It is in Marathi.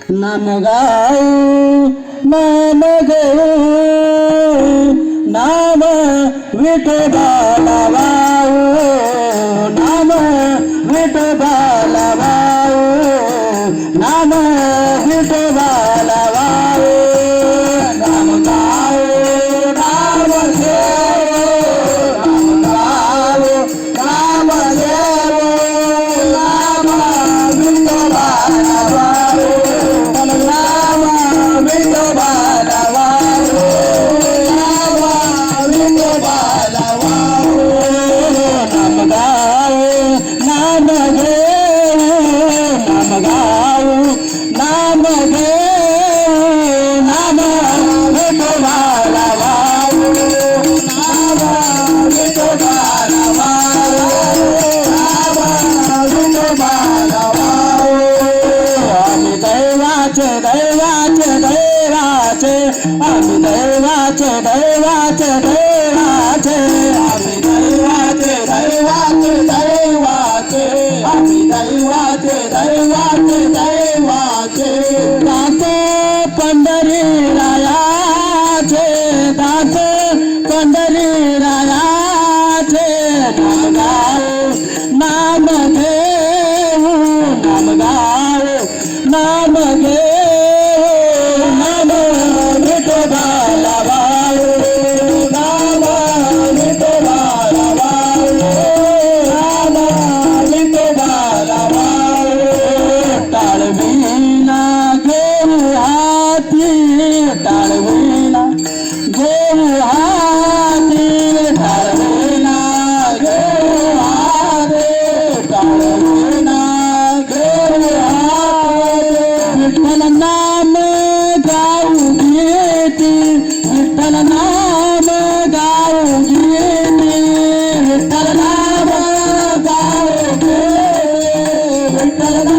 नाम गाऊ नाम घेऊ नाम विठोबाला वाऊ नाम विठोबाला वाऊ नाम विठोबाला वाऊ नाम गाऊ नाम घेऊ नाम गाऊ नाम घेऊ नाम विठोबाला वाऊ नाम विठोबाला वाऊ नाम विठोबाला वाऊ नाम गाऊ नाम घेऊ नाम गाऊ नाम घेऊ नाम विठोबाला वाऊ नाम विठोबाला वाऊ नाम विठोबाला वाऊ आम्ही दैवाचे दैवाचे दैवाचे आम्ही दैवाचे दैवाचे दैवाचे आम्ही दैवाचे दैवाचे दैवाचे आम्ही दैवाचे दैवाचे दैवाचे दात पंढरी रायाचे दात पंढरी रायाचे नाम गाऊ नाम घेऊ नाम गाऊ नाम घेऊ नाम विठोबाला वाऊ नाम विठोबाला वाऊ नाम विठोबाला वाऊ टाळवीला घेऊ हाती टाळवीला घेऊ हाती टाळवीला घेऊ हाती टाळवीला घेऊ हाती विठ्ठल नाम गाऊ घेती विठ्ठल नाम गाऊ घेती विठ्ठल नाम गाऊ घेती विठ्ठल